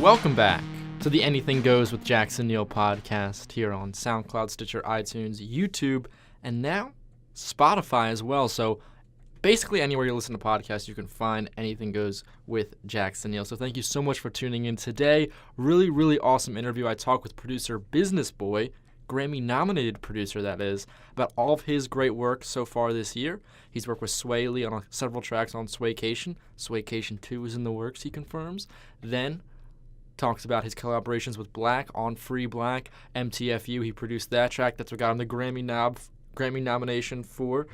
Welcome back to the Anything Goes with Jackson Neill podcast here on SoundCloud, Stitcher, iTunes, YouTube, and now Spotify as well. So basically anywhere you listen to podcasts, you can find Anything Goes with Jackson Neill. So thank you so much for tuning in today. Really, really awesome interview. I talked with producer Bizness Boi, Grammy-nominated producer that is, about all of his great work so far this year. He's worked with Swae Lee on several tracks on Swaecation. Swaecation 2 is in the works, he confirms. Then talks about his collaborations with Black on Free Black, MTFU. He produced that track. That's what got him the Grammy nomination for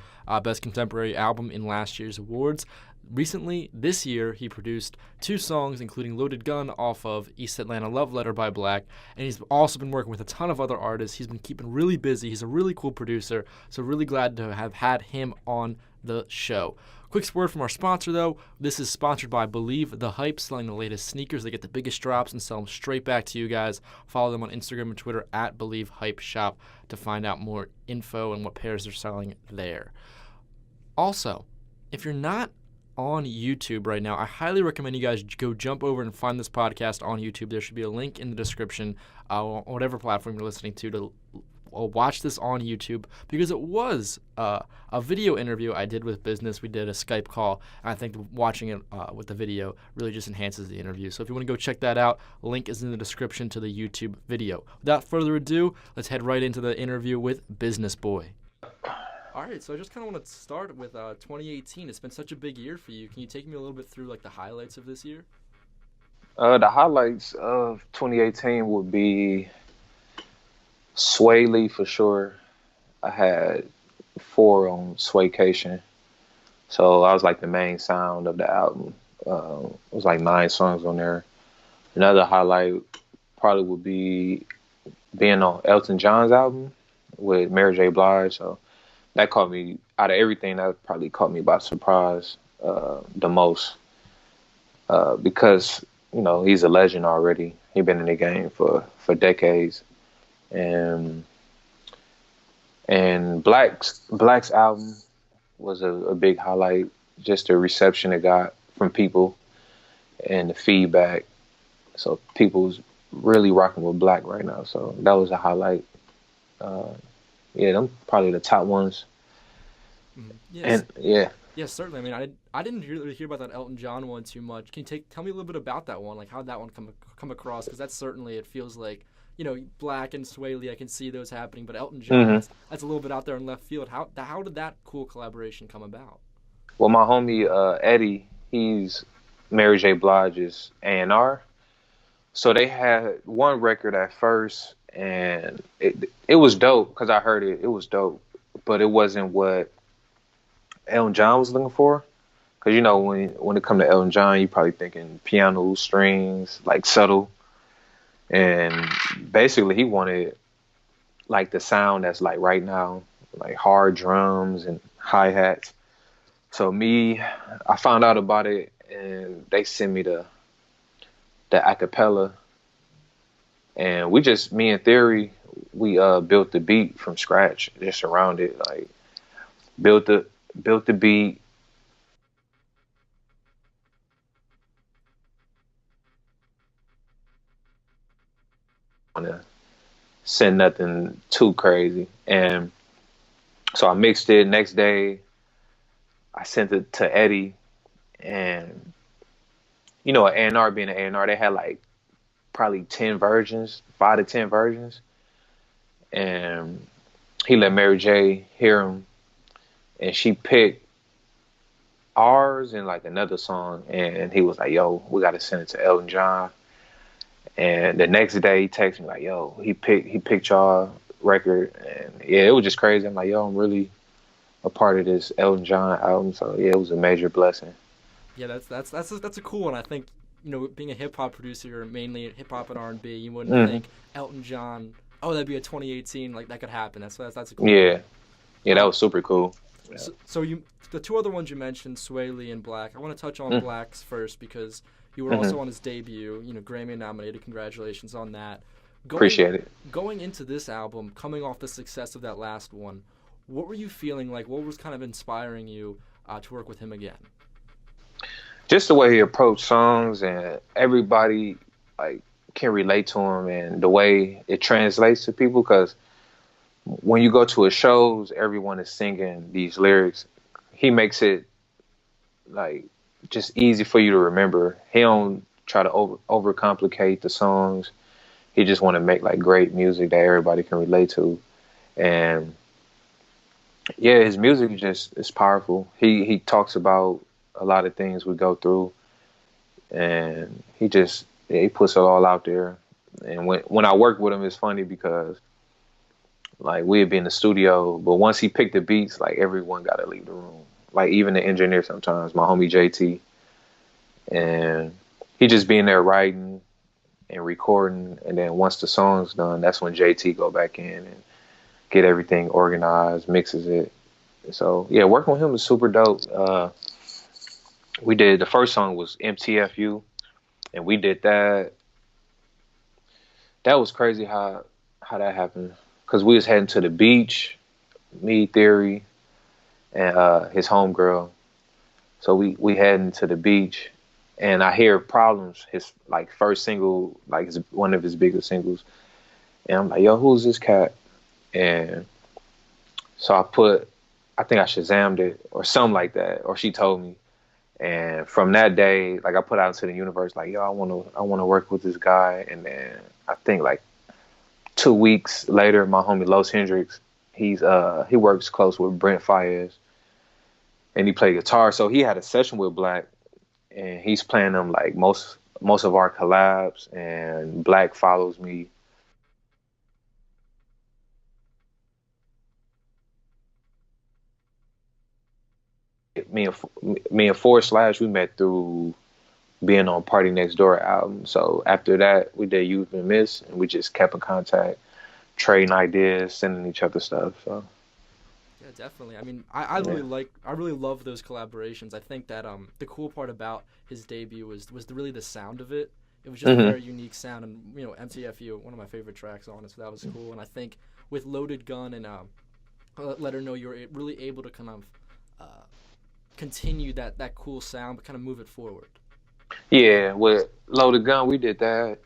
Best Contemporary Album in last year's awards. Recently, this year, he produced 2 songs, including Loaded Gun off of East Atlanta Love Letter by Black, and he's also been working with a ton of other artists. He's been keeping really busy. He's a really cool producer, so really glad to have had him on the show. Quick word from our sponsor, though. This is sponsored by Believe the Hype, selling the latest sneakers. They get the biggest drops and sell them straight back to you guys. Follow them on Instagram and Twitter at Believe Hype Shop to find out more info and what pairs they're selling there. Also, if you're not on YouTube right now, I highly recommend you guys go jump over and find this podcast on YouTube. There should be a link in the description on whatever platform you're listening to watch this on YouTube, because it was a video interview I did with Bizness. We did a Skype call, and I think watching it with the video really just enhances the interview. So if you want to go check that out, link is in the description to the YouTube video. Without further ado, let's head right into the interview with Bizness Boi. All right, so I just kind of want to start with 2018. It's been such a big year for you. Can you take me a little bit through like the highlights of this year? The highlights of 2018 would be Swae Lee for sure. I had 4 on Swaecation, so I was like the main sound of the album. It was like 9 songs on there. Another highlight probably would be being on Elton John's album with Mary J. Blige. So that caught me, out of everything, that probably caught me by surprise the most, because you know he's a legend already. He's been in the game for decades. And Black's album was a big highlight. Just the reception it got from people and the feedback. So people's really rocking with Black right now. So that was a highlight. Yeah, them probably the top ones. Yes. And yeah. Yes, certainly. I mean, I didn't really hear about that Elton John one too much. Can you tell me a little bit about that one? Like how did that one come across? Because that's certainly, it feels like, you know, Black and Swae Lee, I can see those happening, but Elton John, that's a little bit out there in left field. How did that cool collaboration come about? Well, my homie Eddie, he's Mary J. Blige's A&R. So they had one record at first, and it was dope because I heard it. It was dope, but it wasn't what Elton John was looking for. Because, you know, when it comes to Elton John, you're probably thinking piano, strings, like subtle. And basically he wanted like the sound that's like right now, like hard drums and hi-hats. So I found out about it and they sent me the acapella, and me and Theory, we built the beat from scratch, just around it, like built the beat. To send nothing too crazy, and so I mixed it. Next day I sent it to Eddie, and you know, an A&R being an A&R, they had like probably 10 versions, 5 to 10 versions, and he let Mary J hear them, and she picked ours and like another song, and he was like, yo, we got to send it to Elton John. And the next day he texted me like, yo, he picked y'all record. And yeah, it was just crazy. I'm like, yo, I'm really a part of this Elton John album. So yeah, it was a major blessing. Yeah, that's a cool one. I think, you know, being a hip hop producer, mainly hip hop and R&B, you wouldn't think Elton John, oh, that'd be a 2018, like that could happen. That's a cool one. Yeah, that was super cool. Yeah. So the 2 other ones you mentioned, Swae Lee and Black, I want to touch on Black's first, because you were also on his debut, you know, Grammy-nominated. Congratulations on that. Appreciate it. Going into this album, coming off the success of that last one, what were you feeling like? What was kind of inspiring you to work with him again? Just the way he approached songs, and everybody like can relate to him and the way it translates to people. Because when you go to his shows, everyone is singing these lyrics. He makes it like just easy for you to remember. He don't try to overcomplicate the songs. He just want to make like great music that everybody can relate to. And yeah, his music is powerful. He talks about a lot of things we go through, and he puts it all out there. And when I work with him, it's funny because like we'd be in the studio, but once he picked the beats, like everyone got to leave the room. Like even the engineer sometimes, my homie JT, and he just be in there writing and recording, and then once the song's done, that's when JT go back in and get everything organized, mixes it. So yeah, working with him is super dope. We did the first song was MTFU, and we did that. That was crazy how that happened, because we was heading to the beach, me, Theory, and his homegirl. So we heading to the beach, and I hear Problems, his like first single, like one of his biggest singles, and I'm like, yo, who's this cat? And so I think I Shazammed it or something like that, or she told me. And from that day, like I put out into the universe, like, yo, I want to work with this guy. And then I think like 2 weeks later, my homie Los Hendricks, he works close with Brent Faiyaz, and he played guitar. So he had a session with Black, and he's playing them like most of our collabs. And Black follows me. Me and Forrest Slash, we met through being on Party Next Door album. So after that, we did You've Been Missed, and we just kept in contact, trading ideas, sending each other stuff. So yeah, definitely. I mean, I really love those collaborations. I think that the cool part about his debut was really the sound of it. It was just a very unique sound, and MTFU, one of my favorite tracks on it, so that was cool. And I think with Loaded Gun and Let Her Know, you were really able to kind of continue that cool sound, but kind of move it forward. yeah, with Loaded Gun, we did that.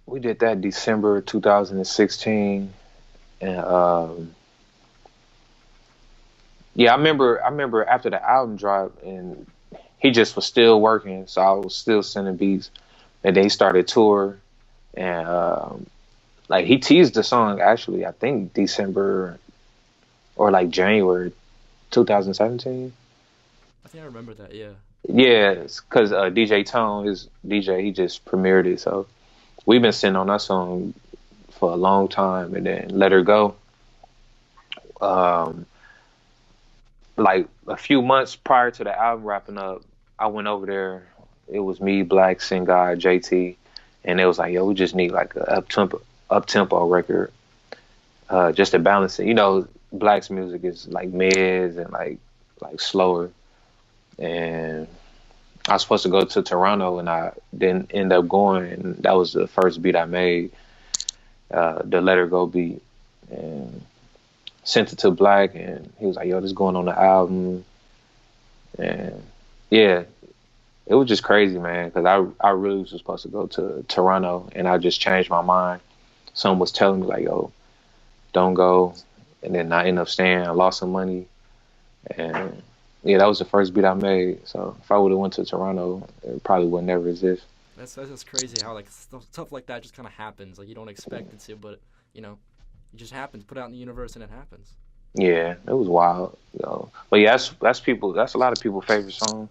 We did that December 2016, and yeah, I remember after the album dropped, and he just was still working, so I was still sending beats, and then he started tour, and like he teased the song actually, I think December or like January 2017. I think I remember that, yeah. Yeah, because DJ Tone, his DJ, he just premiered it. So we've been sitting on that song for a long time. And then Let Her Go. Um, like a few months prior to the album wrapping up, I went over there. It was me, Black, Singai, JT. And it was like, yo, we just need like a up-tempo record just to balance it. You know, Black's music is like mids and like slower. And I was supposed to go to Toronto, and I didn't end up going. And that was the first beat I made, the Let Her Go beat, and sent it to Black. And he was like, "Yo, this is going on the album." And yeah, it was just crazy, man, because I really was supposed to go to Toronto, and I just changed my mind. Someone was telling me like, "Yo, don't go," and then I ended up staying. I lost some money, and yeah, that was the first beat I made. So if I would have went to Toronto, it probably would never exist. That's just crazy how like stuff like that just kind of happens. Like you don't expect it to, but it just happens. Put out in the universe and it happens. Yeah, it was wild. But yeah, that's people. That's a lot of people's favorite song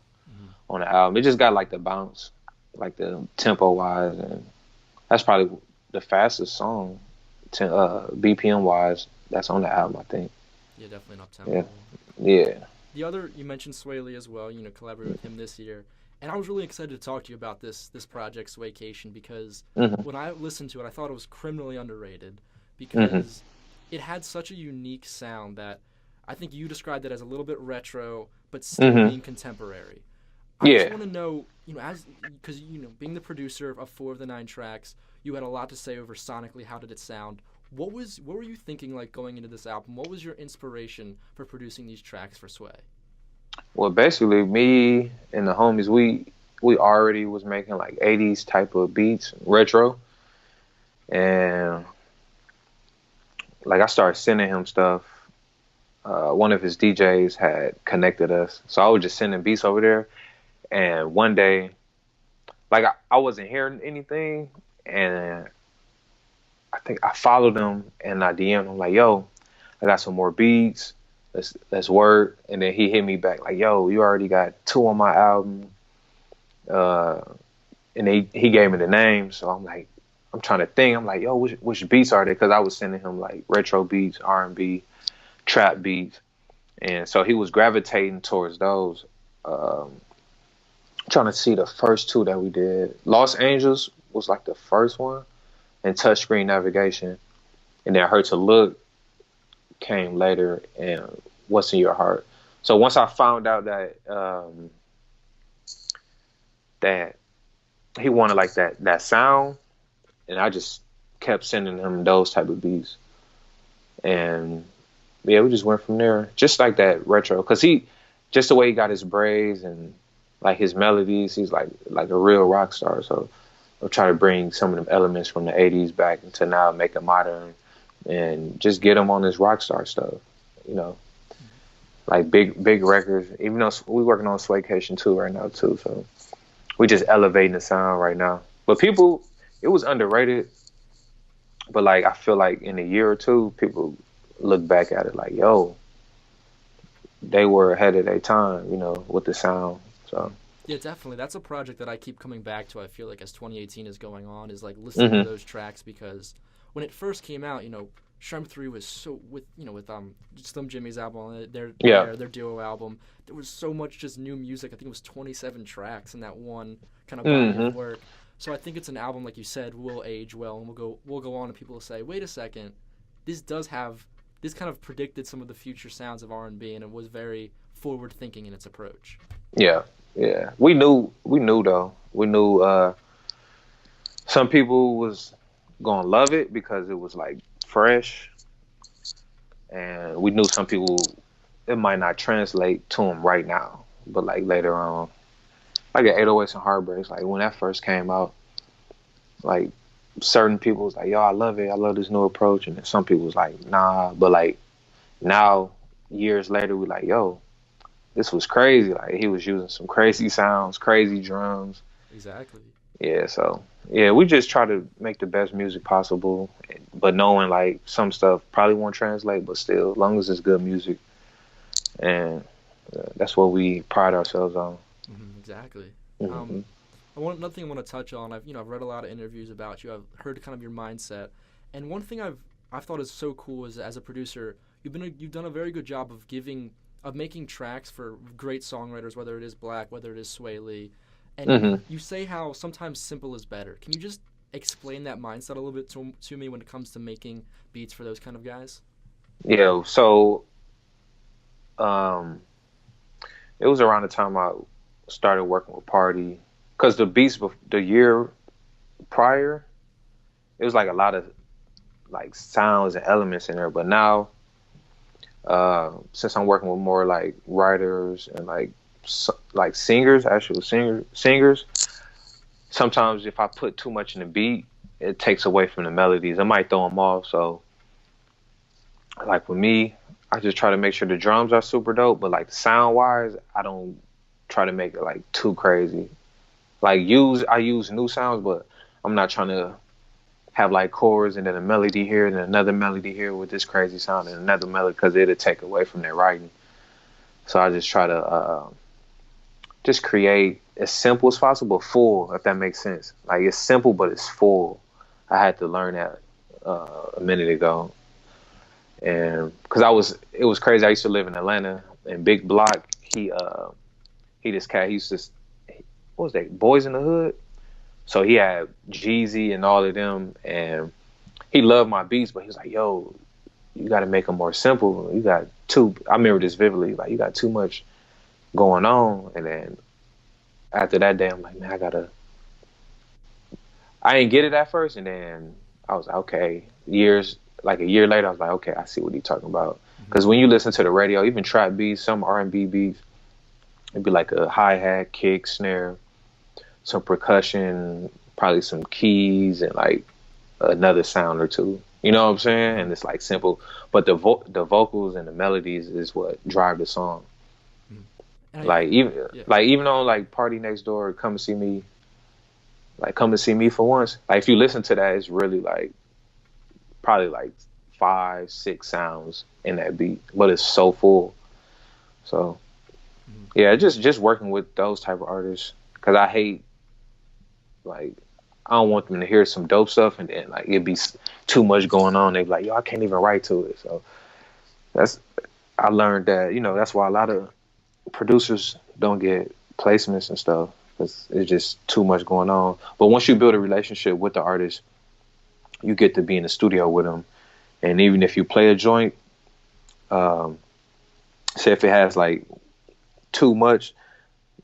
on the album. It just got like the bounce, like the tempo wise, and that's probably the fastest song, BPM wise. That's on the album, I think. Yeah, definitely not tempo. Yeah. The other, you mentioned Swae Lee as well, collaborated with him this year. And I was really excited to talk to you about this project, Swaecation, because when I listened to it, I thought it was criminally underrated because it had such a unique sound that I think you described it as a little bit retro, but still being contemporary. I just want to know, because being the producer of 4 of the 9 tracks, you had a lot to say over sonically, how did it sound? What were you thinking like going into this album? What was your inspiration for producing these tracks for Swae? Well, basically, me and the homies, we already was making like 80s type of beats, retro, and like I started sending him stuff. One of his DJs had connected us, so I was just sending beats over there. And one day, like I wasn't hearing anything, and I think I followed him and I DM'd him like, "Yo, I got some more beats. Let's work." And then he hit me back like, "Yo, you already got 2 on my album." And he gave me the name, so I'm like, I'm trying to think. I'm like, "Yo, which beats are they?" Because I was sending him like retro beats, R&B, trap beats, and so he was gravitating towards those. Trying to see the first 2 that we did. Los Angeles was like the first one, and Touchscreen Navigation, and then Hurt to Look came later, and What's in Your Heart. So once I found out that that he wanted like that sound, and I just kept sending him those type of beats, and yeah, we just went from there, just like that retro, because he just the way he got his braids and like his melodies, he's like a real rock star. So I'll try to bring some of them elements from the 80s back into now, make it modern, and just get him on this rock star stuff, you know, like big records. Even though we're working on Swaycation 2 right now too, so we just elevating the sound right now. But people, it was underrated. But like I feel like in a year or two, people look back at it like, yo, they were ahead of their time, you know, with the sound. So Yeah, definitely. That's a project that I keep coming back to. I feel like as 2018 is going on, is like listening to those tracks, because when it first came out, you know, Shrimp 3 was so with Slim Jimmy's album, their duo album. There was so much just new music. I think it was 27 tracks in that one kind of body of work. So I think it's an album, like you said, will age well, and we'll go on, and people will say, wait a second, this kind of predicted some of the future sounds of R&B, and it was very forward thinking in its approach. Yeah. We knew though. We knew some people was gonna love it because it was like fresh, and we knew some people it might not translate to them right now, but like later on, like at 808s and Heartbreaks, like when that first came out, like certain people was like, "Yo, I love it. I love this new approach," and then some people was like, "Nah." But like now, years later, we like, "Yo, this was crazy." Like he was using some crazy sounds, crazy drums. Exactly. Yeah, so yeah, we just try to make the best music possible, but knowing like some stuff probably won't translate, but still, as long as it's good music, and that's what we pride ourselves on. Exactly. Mm-hmm. Another thing I want to touch on. I've read a lot of interviews about you. I've heard kind of your mindset, and one thing I've thought is so cool is as a producer, you've done a very good job of making tracks for great songwriters, whether it is Black, whether it is Swae Lee. And you say how sometimes simple is better. Can you just explain that mindset a little bit to me when it comes to making beats for those kind of guys? Yeah, so it was around the time I started working with Party, because the beats the year prior, it was like a lot of like sounds and elements in there. But now, since I'm working with more like writers and like singers, actual singers, sometimes if I put too much in the beat, it takes away from the melodies. I might throw them off. So like with me, I just try to make sure the drums are super dope, but like sound wise, I don't try to make it like too crazy. Like I use new sounds, but I'm not trying to have like chords and then a melody here and another melody here with this crazy sound and another melody, because it'll take away from their writing. So I just try to just create as simple as possible, full, if that makes sense. Like it's simple, but it's full. I had to learn that a minute ago, and because it was crazy. I used to live in Atlanta, and Big Block, he this cat, he used to, what was that, Boys in the Hood. So he had Jeezy and all of them, and he loved my beats, but he was like, "Yo, you got to make them more simple. You got I remember this vividly, like you got too much going on." And then after that day, I'm like, man, I didn't get it at first, and then I was like, okay. Like a year later, I was like, okay, I see what he's talking about. Because when you listen to the radio, even trap beats, some R&B beats, it'd be like a hi-hat, kick, snare. some percussion, probably some keys, and like another sound or two. You know what I'm saying? And it's like simple, but the vocals and the melodies is what drive the song. Like even on like Party Next Door, Come and See Me, like Come and See Me for Once. Like if you listen to that, it's really like probably like 5, 6 sounds in that beat, but it's so full. So yeah, just working with those type of artists, because I hate, like, I don't want them to hear some dope stuff and then like it'd be too much going on. They'd be like, yo, I can't even write to it. So that's, I learned that, that's why a lot of producers don't get placements and stuff, because it's just too much going on. But once you build a relationship with the artist, you get to be in the studio with them, and even if you play a joint, say if it has like too much,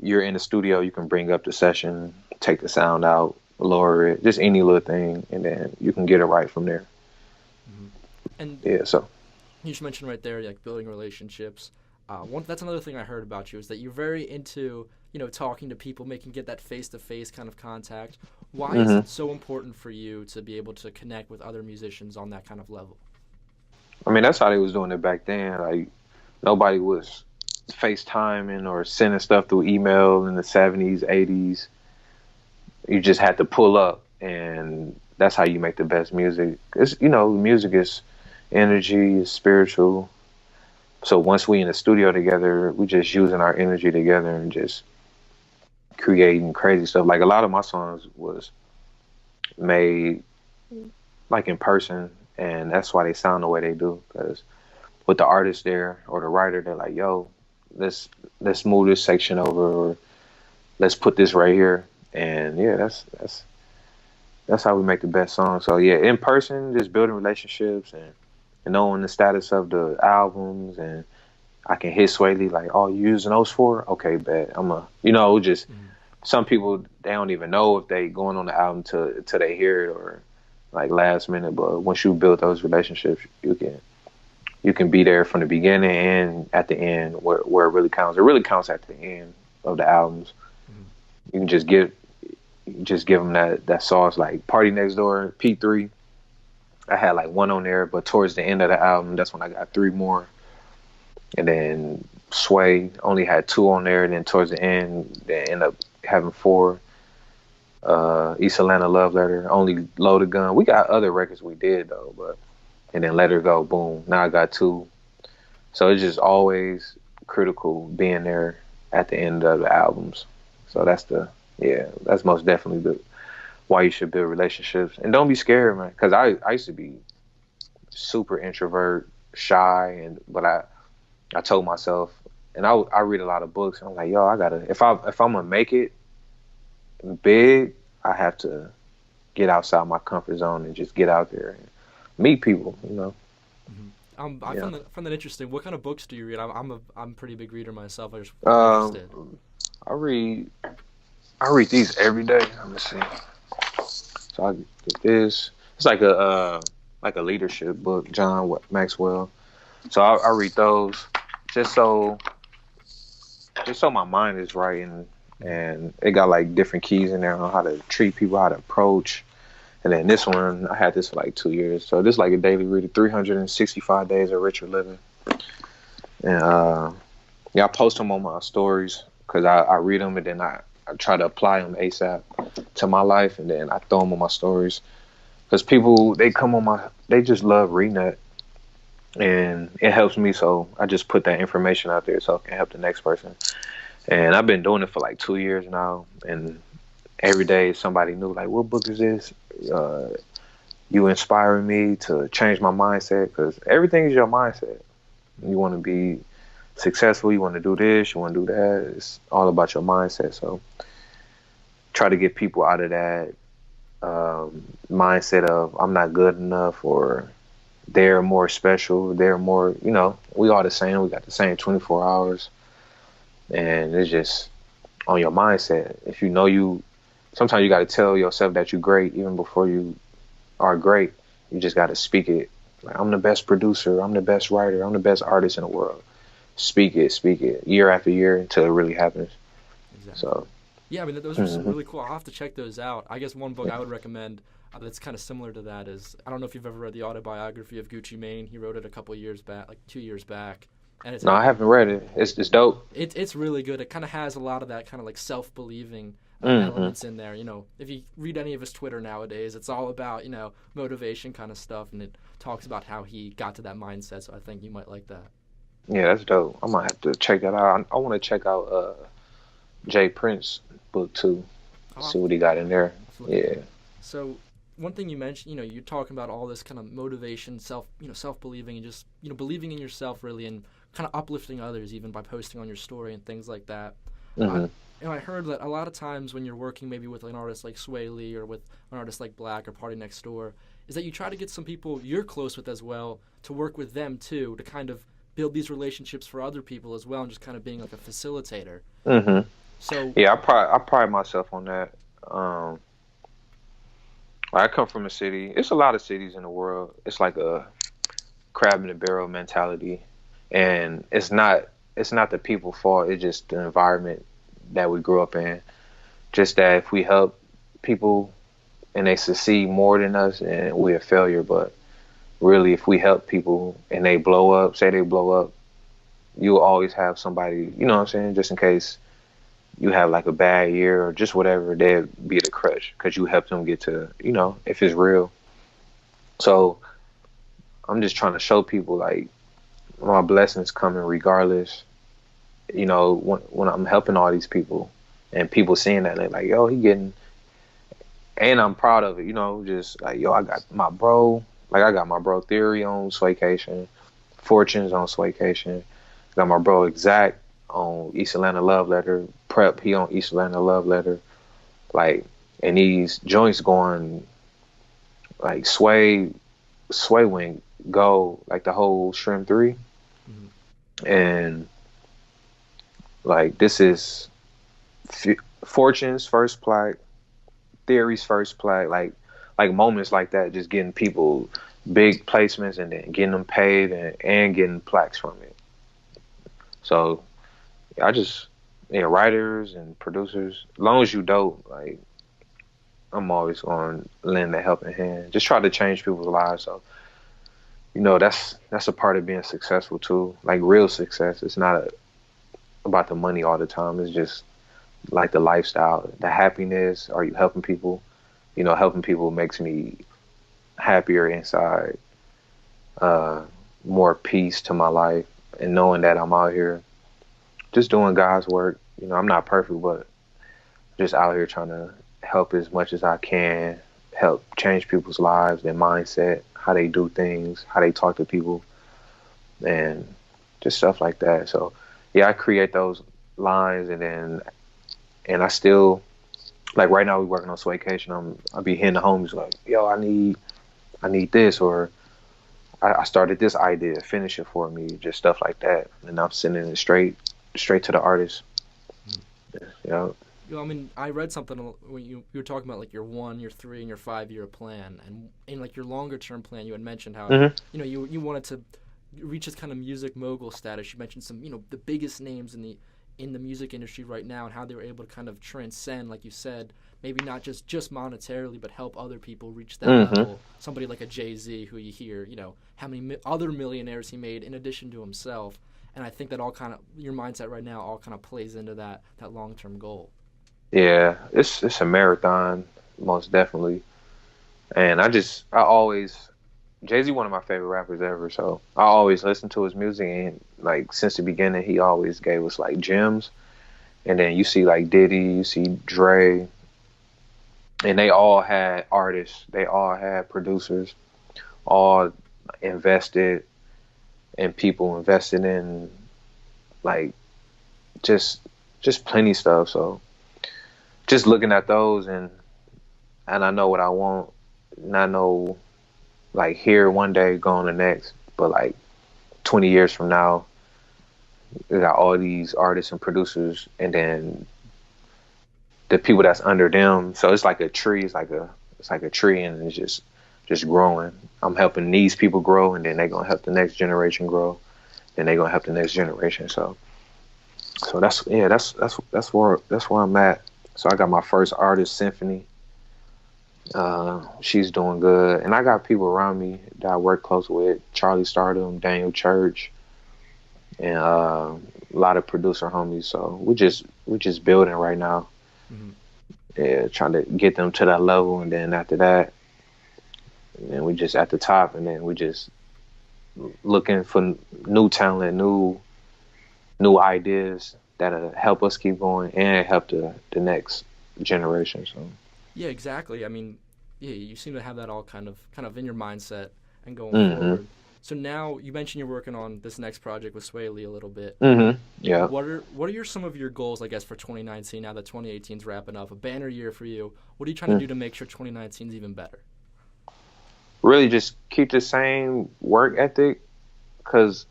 you're in the studio, you can bring up the session, take the sound out, lower it, just any little thing, and then you can get it right from there. And yeah, so you just mentioned right there, like building relationships. That's another thing I heard about you, is that you're very into, talking to people, get that face-to-face kind of contact. Why is it so important for you to be able to connect with other musicians on that kind of level? I mean, that's how they was doing it back then. Like, nobody was FaceTiming or sending stuff through email in the 70s, 80s. You just had to pull up, and that's how you make the best music. It's, music is energy, is spiritual. So once we in the studio together, we just using our energy together and just creating crazy stuff. Like a lot of my songs was made like in person, and that's why they sound the way they do. Because with the artist there or the writer, they're like, "Yo, let's move this section over, or let's put this right here." And yeah, that's how we make the best songs. So yeah, in person, just building relationships and knowing the status of the albums, and I can hit Swae Lee like, "Oh, you using those for? Okay, bet. Some people, they don't even know if they going on the album till they hear it, or like last minute. But once you build those relationships, you can be there from the beginning and at the end where it really counts. It really counts at the end of the albums. You can just give them that sauce. Like Party Next Door, P3. I had like 1 on there, but towards the end of the album, that's when I got 3 more. And then Swae only had 2 on there, and then towards the end, they end up having 4. East Atlanta Love Letter, Only Loaded Gun. We got other records we did though, and then Let Her Go, boom. Now I got 2. So it's just always critical being there at the end of the albums. So that's most definitely why you should build relationships. And don't be scared, man. Because I used to be super introvert, shy, but I told myself, and I read a lot of books, and I'm like, yo, I gotta, if I'm gonna make it big, I have to get outside my comfort zone and just get out there and meet people, I found that interesting. What kind of books do you read? I'm a pretty big reader myself. I'm interested. I read these every day. Let me see. So I get this. It's like a leadership book, John Maxwell. So I read those just so my mind is right, and it got like different keys in there on how to treat people, how to approach. And then this one, I had this for like 2 years. So this is like a daily reader, 365 Days of Richer Living. And I post them on my stories because I read them, and then I try to apply them ASAP to my life, and then I throw them on my stories. Because people, they just love reading that. And it helps me, so I just put that information out there so it can help the next person. And I've been doing it for like 2 years now, and every day somebody new, like, what book is this? You inspiring me to change my mindset, because everything is your mindset. You want to be successful, you want to do this, you want to do that. It's all about your mindset. So try to get people out of that mindset of I'm not good enough, or they're more special, they're more, we all the same, we got the same 24 hours. And it's just on your mindset. If sometimes you got to tell yourself that you're great even before you are great. You just got to speak it. Like, I'm the best producer, I'm the best writer, I'm the best artist in the world. Speak it year after year until it really happens. Exactly. So Yeah, I mean, those are some really cool. I'll have to check those out. I guess one book I would recommend that's kind of similar to that is, I don't know if you've ever read the Autobiography of Gucci Mane. He wrote it a couple of years back, like 2 years back. And No, I haven't read it. It's dope. it's really good. It kind of has a lot of that kind of like self-believing Mm-hmm. elements in there. You know, if you read any of his Twitter nowadays, it's all about, motivation kind of stuff, and it talks about how he got to that mindset. So I think you might like that. Yeah, that's dope. I might have to check that out. I want to check out Jay Prince book too. See what he got in there. Yeah. So one thing you mentioned, you're talking about all this kind of motivation, self-believing, and just, believing in yourself really, and kind of uplifting others even by posting on your story and things like that. Mm-hmm. I heard that a lot of times when you're working maybe with an artist like Swae Lee or with an artist like Black or Party Next Door, is that you try to get some people you're close with as well to work with them too, to kind of build these relationships for other people as well, and just kind of being like a facilitator. Mm-hmm. So yeah, I pride myself on that. I come from a city. It's a lot of cities in the world. It's like a crab in the barrel mentality, and it's not the people's fault. It's just the environment that we grew up in. Just that if we help people and they succeed more than us, and we're a failure. But really, if we help people and they blow up, say they blow up, you'll always have somebody, you know what I'm saying, just in case you have like a bad year or just whatever, they'll be the crutch because you helped them get to, if it's real. So I'm just trying to show people like my blessings coming regardless. When I'm helping all these people and people seeing that, they're like, yo, he getting, and I'm proud of it, just like, yo, I got my bro Theory on Swaycation, Fortunes on Swaycation, got my bro Exact on East Atlanta Love Letter, Prep, he on East Atlanta Love Letter, like, and these joints going, like, Sway went go, like, the whole Shrimp 3, and, like, this is Fortune's first plaque, Theory's first plaque, like moments like that, just getting people big placements and then getting them paid and getting plaques from it. So writers and producers, as long as you dope, like, I'm always going to lend a helping hand. Just try to change people's lives. So, that's a part of being successful too. Like real success. It's not about the money all the time. It's just like the lifestyle, the happiness. Are you helping people? Helping people makes me happier inside, more peace to my life, and knowing that I'm out here just doing God's work. I'm not perfect, but just out here trying to help as much as I can, help change people's lives, their mindset, how they do things, how they talk to people, and just stuff like that. So, yeah, I create those lines, and I still, like right now we're working on Swaycation. I'll be hitting the homies like, yo, I need this, or I started this idea, finish it for me, just stuff like that. And I'm sending it straight to the artist. Yeah. I mean, I read something when you were talking about like your 1, your 3, and your 5-year plan, and in like your longer term plan, you had mentioned how you wanted to reach this kind of music mogul status. You mentioned some the biggest names in the music industry right now, and how they were able to kind of transcend, like you said, maybe not just monetarily, but help other people reach that level. Somebody like a Jay-Z, who you hear, how many other millionaires he made in addition to himself. And I think that all kind of, your mindset right now all kind of plays into that long-term goal. Yeah, it's a marathon, most definitely. And I always, Jay-Z, one of my favorite rappers ever, so I always listen to his music, and like since the beginning, he always gave us like gems. And then you see like Diddy, you see Dre, and they all had artists, they all had producers, all invested, and people invested in like just plenty stuff. So just looking at those, and I know what I want, and I know like here one day, going the next, but like 20 years from now, we got all these artists and producers, and then the people that's under them. So it's like a tree. It's like a tree, and it's just growing. I'm helping these people grow, and then they're gonna help the next generation grow. Then they're gonna help the next generation. So that's where I'm at. So I got my first artist, Symphony. She's doing good, and I got people around me that I work close with: Charlie Stardom, Daniel Church, and a lot of producer homies. So we just building right now. Hmm. Yeah, trying to get them to that level, and then after that, and then we just at the top, and then we just looking for new talent, new ideas that'll help us keep going and help the next generation. So. Yeah, exactly. I mean, yeah, you seem to have that all kind of in your mindset and going Hmm. forward. So now you mentioned you're working on this next project with Swae Lee a little bit. Yeah. What are some of your goals, I guess, for 2019 now that 2018 is wrapping up? A banner year for you. What are you trying to do to make sure 2019 is even better? Really, just keep the same work ethic because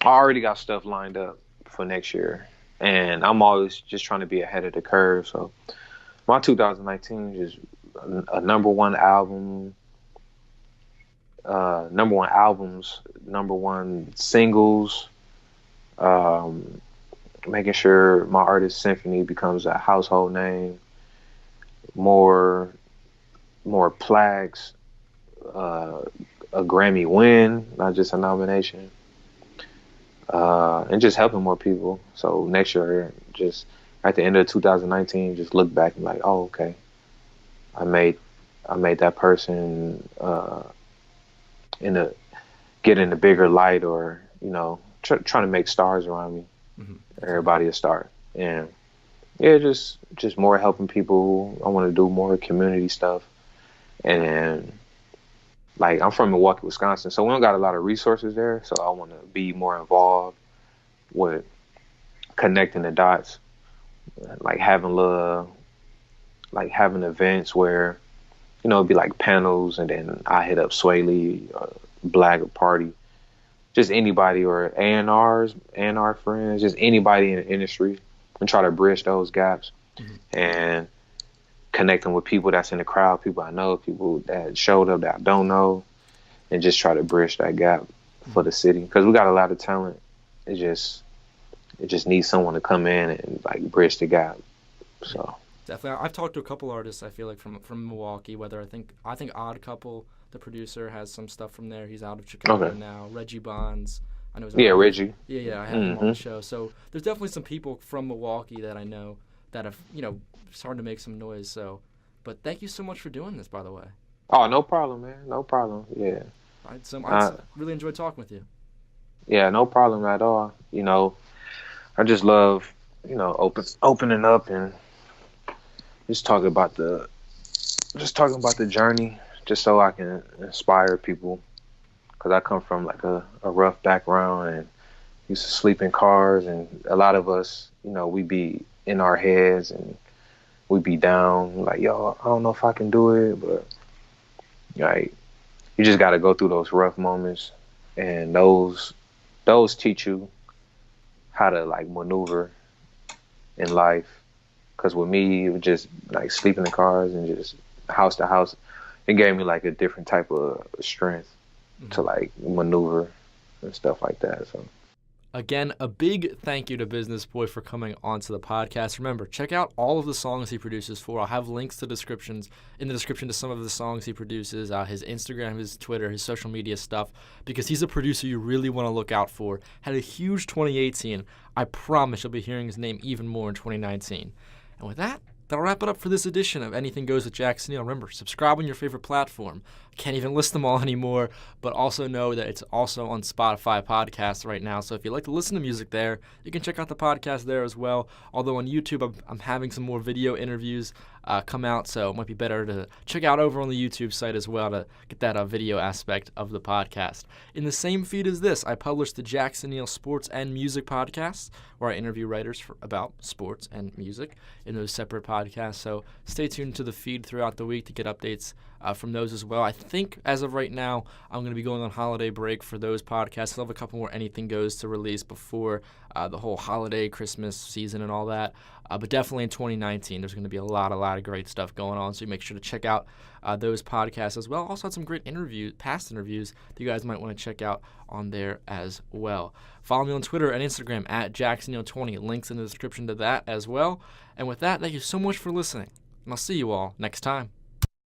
I already got stuff lined up for next year, and I'm always just trying to be ahead of the curve. So my 2019 is just a number one albums, number one singles, um, making sure my artist Symphony becomes a household name, more plaques, uh, a Grammy win, not just a nomination, and just helping more people. So next year, just at the end of 2019, just look back and like, oh, okay, I made that person in a get in a bigger light, or trying to make stars around me. Hmm. Everybody a star, and yeah, just more helping people. I want to do more community stuff, and like I'm from Milwaukee, Wisconsin, so we don't got a lot of resources there. So I want to be more involved with connecting the dots, like having events where it'd be like panels, and then I hit up Swae Lee, Black Party, just anybody, or A&R friends, just anybody in the industry, and try to bridge those gaps Hmm. and connecting with people that's in the crowd, people I know, people that showed up that I don't know, and just try to bridge that gap for Hmm. the city because we got a lot of talent. It just needs someone to come in and like bridge the gap. Yeah, So. definitely. I've talked to a couple artists. I feel like from Milwaukee. Whether I think Odd Couple, the producer, has some stuff from there. He's out of Chicago Okay. now. Reggie Bonds, I know he's Yeah, already. Reggie. Yeah, yeah. I had him on Hmm. the show. So there's definitely some people from Milwaukee that I know that have starting to make some noise. So, but thank you so much for doing this. By the way, Oh, no problem, man. No problem. Yeah. I Uh, really enjoyed talking with you. yeah, no problem at all. I just love, opening up and just talking about the journey, just so I can inspire people. Cause I come from like a rough background and used to sleep in cars, and a lot of us, we be in our heads and we be down, like, yo, I don't know if I can do it, but like you just got to go through those rough moments, and those teach you how to like maneuver in life. Because with me, it was just like sleeping in cars and just house to house. It gave me like a different type of strength Hmm. to like maneuver and stuff like that. So. Again, a big thank you to Bizness Boi for coming onto the podcast. Remember, check out all of the songs he produces for. I'll have links to in the description to some of the songs he produces, his Instagram, his Twitter, his social media stuff, because he's a producer you really want to look out for. Had a huge 2018. I promise you'll be hearing his name even more in 2019. And with that, that'll wrap it up for this edition of Anything Goes with Jackson Neill. Remember, subscribe on your favorite platform. Can't even list them all anymore, but also know that it's also on Spotify podcasts right now. So if you like to listen to music there, you can check out the podcast there as well. Although on YouTube, I'm having some more video interviews come out, so it might be better to check out over on the YouTube site as well to get that video aspect of the podcast. In the same feed as this, I publish the Jackson Neill Sports and Music podcasts, where I interview writers about sports and music in those separate podcasts. So stay tuned to the feed throughout the week to get updates from those as well. I think as of right now, I'm going to be going on holiday break for those podcasts. I'll have a couple more Anything Goes to release before the whole holiday, Christmas season and all that. But definitely in 2019, there's going to be a lot of great stuff going on. So make sure to check out those podcasts as well. Also had some great past interviews that you guys might want to check out on there as well. Follow me on Twitter and Instagram at JacksonNeill20. Links in the description to that as well. And with that, thank you so much for listening. And I'll see you all next time.